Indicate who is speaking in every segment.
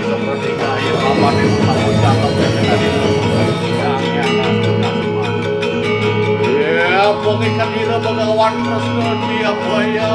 Speaker 1: Seperti kain apa di rumah bonge kadira Bagawan Kresna dia buaya.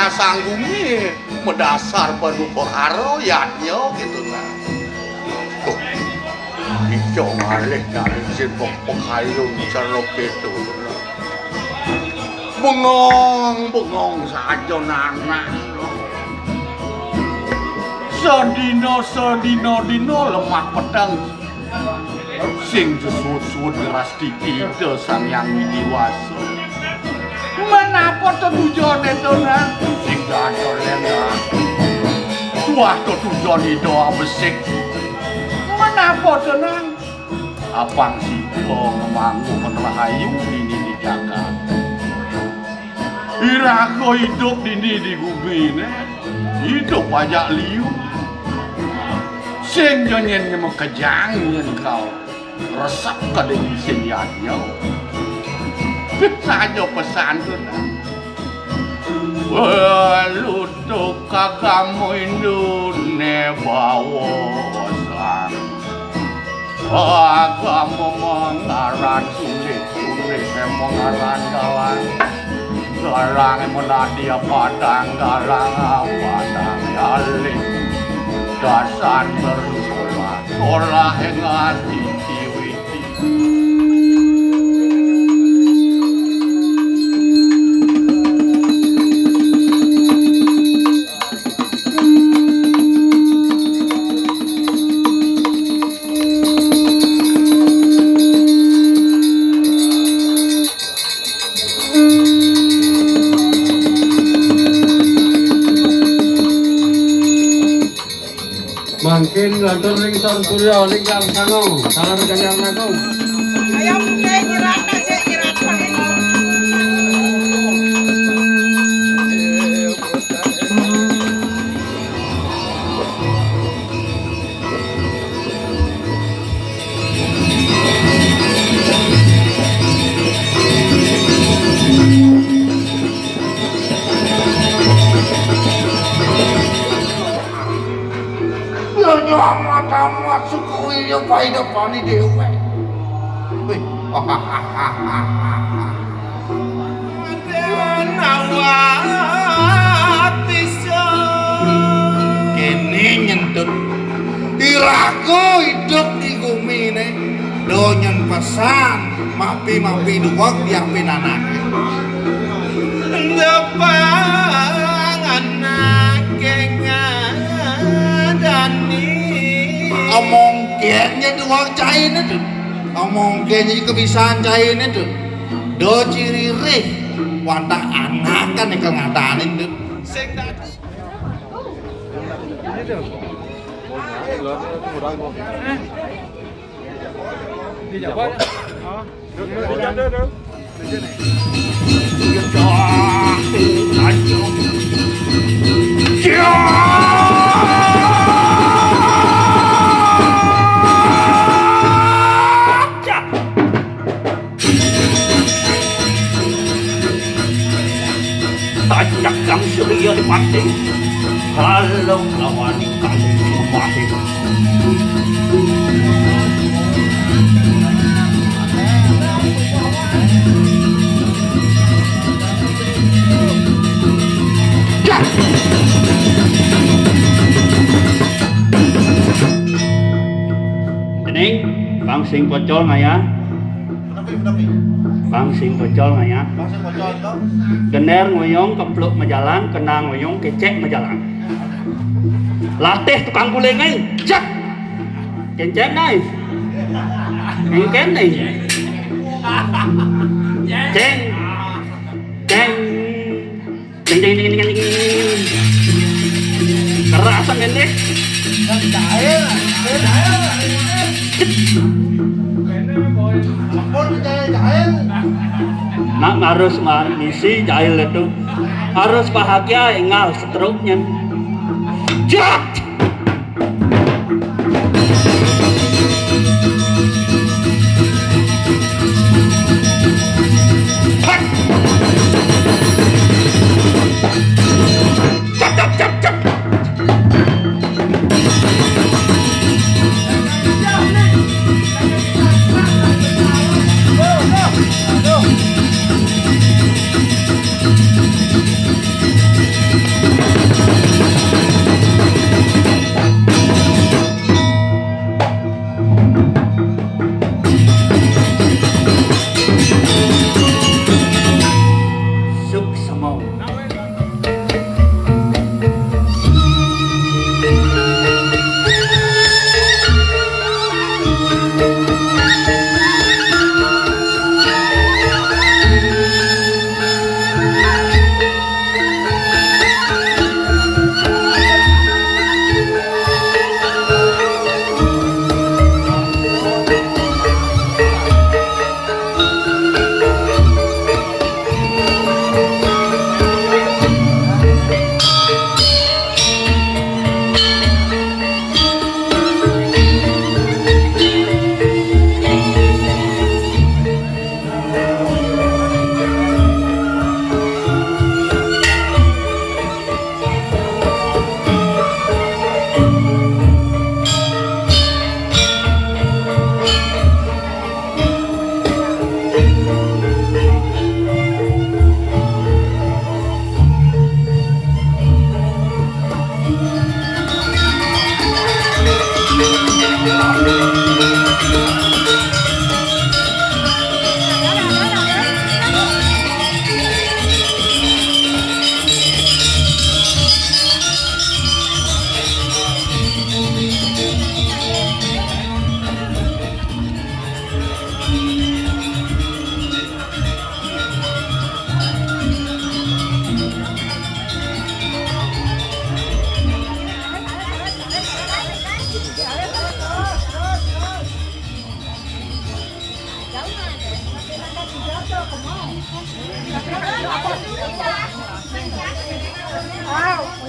Speaker 1: Sang bumi mendasar penuh berharo yadnya gitu nah. Ijo ngalih dari sibuk penghayung cerok itu nah. Bengong saja nana. Sedino lemah pedang sing jesut-sut deras dipida sang yang widiwasa. Menapa tujuan itu nah? Sing gacor lengan. Wah tujuan itu besik. Menapa tuh nang? Abang sito ngemanggu menerahayu ini di Jakarta. Irako hidup ini di bumi ini. Hidup pajak liu. Sing nyanyian mekejang nyen kau. Resap kadang sing yadnya. Saja pesan tu nak. Walutuk kagamu indune bawa sang. Agamu mengaran sulit mengaran jalan. Garang menadia padang garang padang yalik. Dasan bersolah solah ngati tiwiti.
Speaker 2: batur ring Sor Surya lingkar sango salar kanyang naku
Speaker 3: Ayo mungkin nyerat aja nyerat pakai
Speaker 1: Tamat suku yo paida pani dewe. Wih. Kene nyentut iraku hidup di bumi ini donyan pesan mapi duwak diapin anake depan anake ngadani omong kayaknya duwak cain itu omong kayaknya kebiasaan cain itu do ciri rih wadah anak kan yang ngadanin tuh
Speaker 4: Tajak kang surya dipati kalau lawan kang mati Kening bang sing pocol ngaya bang sing pocol ngaya gener ngoyong kepluk majalang kena ngoyong kecek majalang latih tukang guling ay cek kenceng nay engken nih ceng ceng ceng ceng ceng ceng kerasan kan deh nak harus ngisi jahil itu harus bahagia ingal seterusnya jak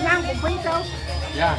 Speaker 3: Yang cũng phí đâu.
Speaker 2: Ya.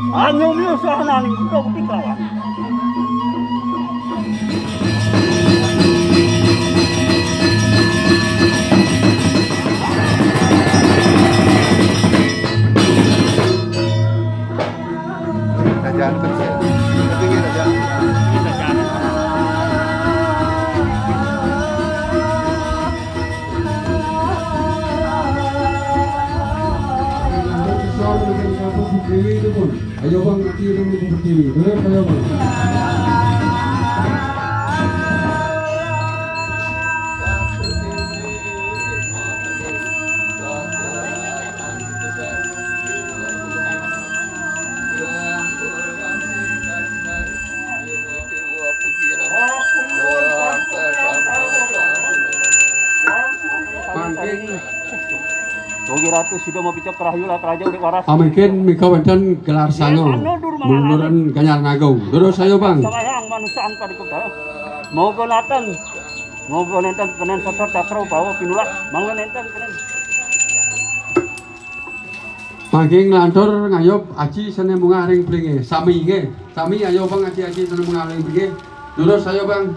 Speaker 4: Anyo usaha ning buka butik lawan.
Speaker 5: Kerajaan terus ya. Tinggi kerajaan.
Speaker 2: Ayo bang, nanti dulu berdiri. Terus ayo bang.
Speaker 4: Rogi Ratu sudah mau picok kerayu lah keraja udah waras.
Speaker 2: Amikin mikau enten gelar sango. Muluran Ganyar Nagau. Terus ayo bang.
Speaker 4: Sayang manusaan pada kita. Mau go natan. Mau go nenten kenen sosor cakro bawa pinulah. Mangga nenten kenen.
Speaker 2: Mangking lantur ngayop aci sene munga ring pringe. Sami ge. Sami ayo bang aci sene munga ring pringe. Terus ayo bang.